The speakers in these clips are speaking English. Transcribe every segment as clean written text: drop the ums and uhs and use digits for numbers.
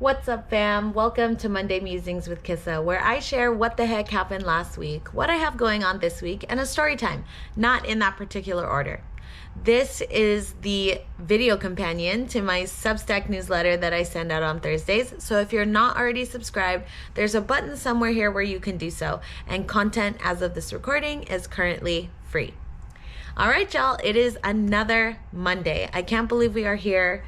What's up, fam? Welcome to Monday Musings with Kissa, where I share what the heck happened last week, what I have going on this week, and a story time, not in that particular order. This is the video companion to my Substack newsletter that I send out on Thursdays. So if you're not already subscribed, there's a button somewhere here where you can do so. And content as of this recording is currently free. All right, y'all, it is another Monday. I can't believe we are here.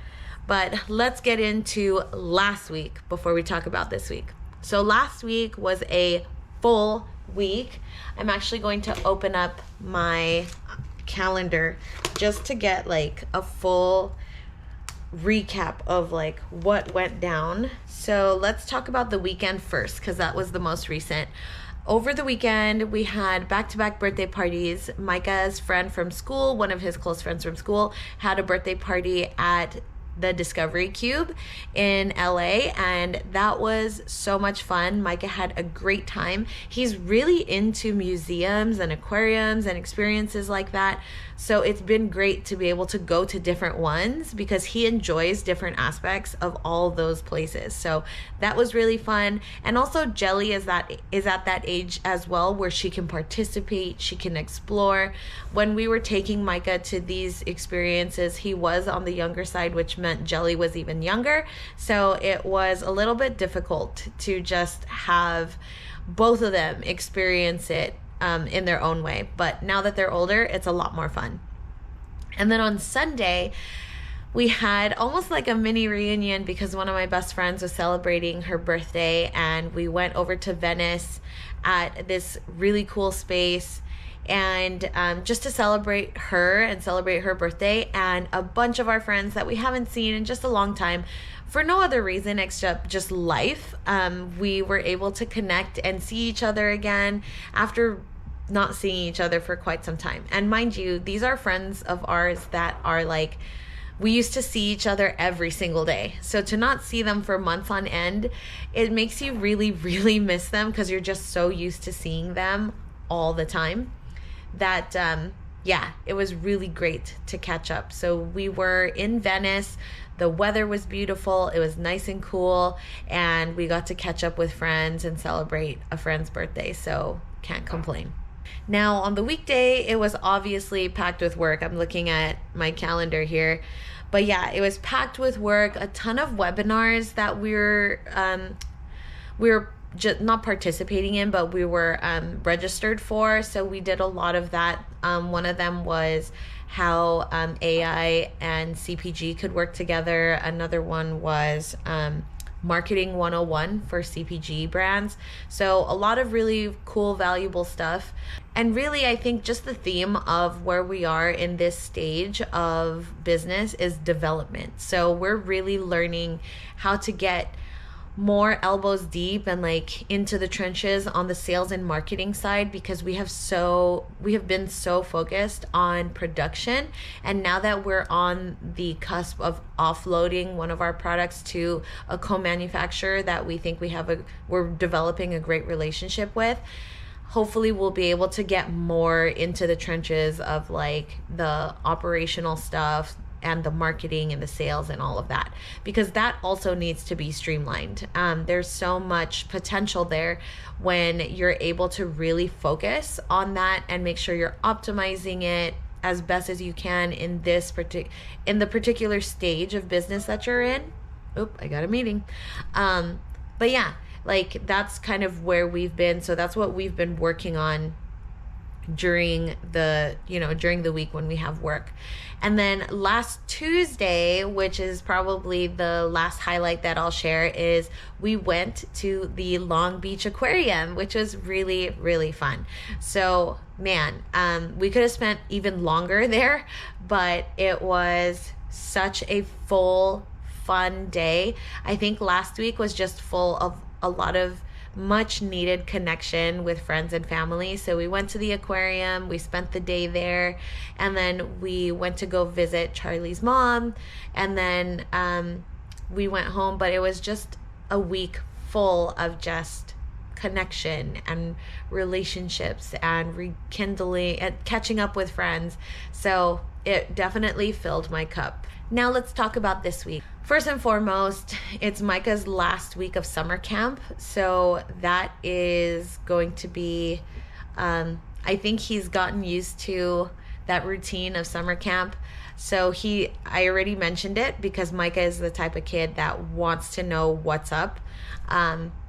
But let's get into last week before we talk about this week. So last week was a full week. I'm actually going to open up my calendar just to get like a full recap of like what went down. So let's talk about the weekend first, because that was the most recent. Over the weekend, we had back-to-back birthday parties. Micah's friend from school, one of his close friends from school, had a birthday party at the Discovery Cube in LA, and that was so much fun. Micah had a great time. He's really into museums and aquariums and experiences like that, so it's been great to be able to go to different ones because he enjoys different aspects of all those places. So that was really fun. And also Jelly is at that age as well where she can participate, she can explore. When we were taking Micah to these experiences, he was on the younger side, which meant Jelly was even younger. So it was a little bit difficult to just have both of them experience it in their own way. But now that they're older, it's a lot more fun. And then on Sunday, we had almost like a mini reunion because one of my best friends was celebrating her birthday, and we went over to Venice at this really cool space and just to celebrate her and celebrate her birthday, and a bunch of our friends that we haven't seen in just a long time for no other reason except just life. We were able to connect and see each other again after not seeing each other for quite some time. And mind you, these are friends of ours that are like, we used to see each other every single day. So to not see them for months on end, it makes you really, really miss them because you're just so used to seeing them all the time that, it was really great to catch up. So we were in Venice. The weather was beautiful. It was nice and cool. And we got to catch up with friends and celebrate a friend's birthday. So can't complain. Now, on the weekday, it was obviously packed with work. I'm looking at my calendar here. But yeah, it was packed with work, a ton of webinars that we were just not participating in, but we were registered for. So we did a lot of that. One of them was how AI and CPG could work together. Another one was Marketing 101 for CPG brands. So a lot of really cool, valuable stuff. And really, I think just the theme of where we are in this stage of business is development. So we're really learning how to get more elbows deep and like into the trenches on the sales and marketing side, because we have been so focused on production, and now that we're on the cusp of offloading one of our products to a co-manufacturer that we think we're developing a great relationship with, hopefully we'll be able to get more into the trenches of like the operational stuff and the marketing and the sales and all of that, because that also needs to be streamlined. There's so much potential there when you're able to really focus on that and make sure you're optimizing it as best as you can in the particular stage of business that you're in. Oop, I got a meeting. But yeah, like that's kind of where we've been. So that's what we've been working on during the week when we have work. And then last Tuesday, which is probably the last highlight that I'll share, is we went to the Long Beach Aquarium, which was really, really fun. So man, we could have spent even longer there, but it was such a full, fun day. I think last week was just full of a lot of much needed connection with friends and family. So we went to the aquarium, we spent the day there, and then we went to go visit Charlie's mom, and then we went home. But it was just a week full of just connection and relationships and rekindling and catching up with friends. So it definitely filled my cup. Now let's talk about this week. First and foremost, it's Micah's last week of summer camp. So that is going to be, I think he's gotten used to that routine of summer camp. So I already mentioned it because Micah is the type of kid that wants to know what's up.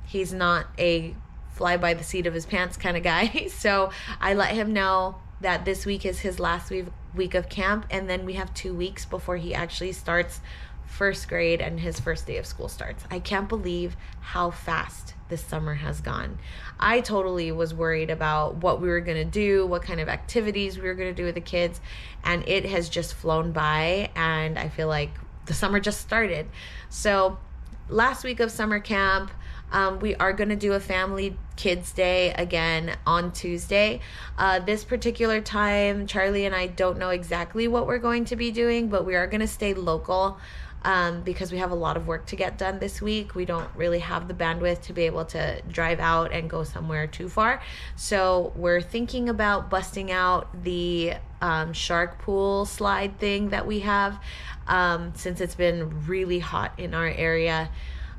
He's not a fly by the seat of his pants kind of guy. So I let him know that this week is his last week of camp, and then we have 2 weeks before he actually starts first grade and his first day of school starts. I can't believe how fast this summer has gone. I totally was worried about what we were going to do, what kind of activities we were going to do with the kids, and it has just flown by, and I feel like the summer just started. So last week of summer camp, we are going to do a family kids day again on Tuesday. This particular time, Charlie and I don't know exactly what we're going to be doing, but we are going to stay local because we have a lot of work to get done this week. We don't really have the bandwidth to be able to drive out and go somewhere too far. So we're thinking about busting out the shark pool slide thing that we have since it's been really hot in our area.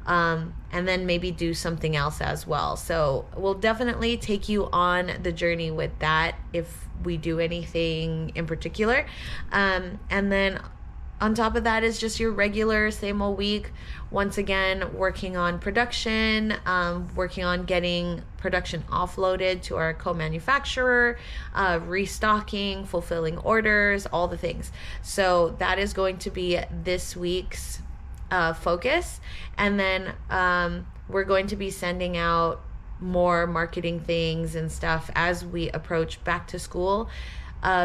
And then maybe do something else as well. So we'll definitely take you on the journey with that if we do anything in particular. And then on top of that is just your regular same old week. Once again, working on production, working on getting production offloaded to our co-manufacturer, restocking, fulfilling orders, all the things. So that is going to be this week's focus. And then we're going to be sending out more marketing things and stuff as we approach back to school,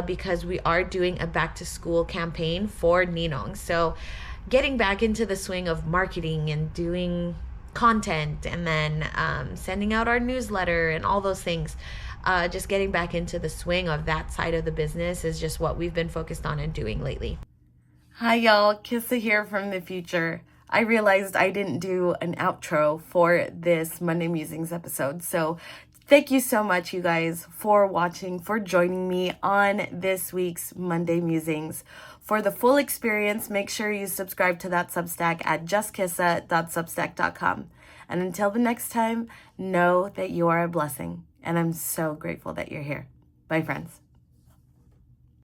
because we are doing a back to school campaign for Ninong. So getting back into the swing of marketing and doing content, and then sending out our newsletter and all those things. Just getting back into the swing of that side of the business is just what we've been focused on and doing lately. Hi y'all, Kissa here from the future. I realized I didn't do an outro for this Monday Musings episode, so thank you so much, you guys, for watching, for joining me on this week's Monday Musings. For the full experience, make sure you subscribe to that Substack at justkissa.substack.com. And until the next time, know that you are a blessing, and I'm so grateful that you're here. Bye, friends.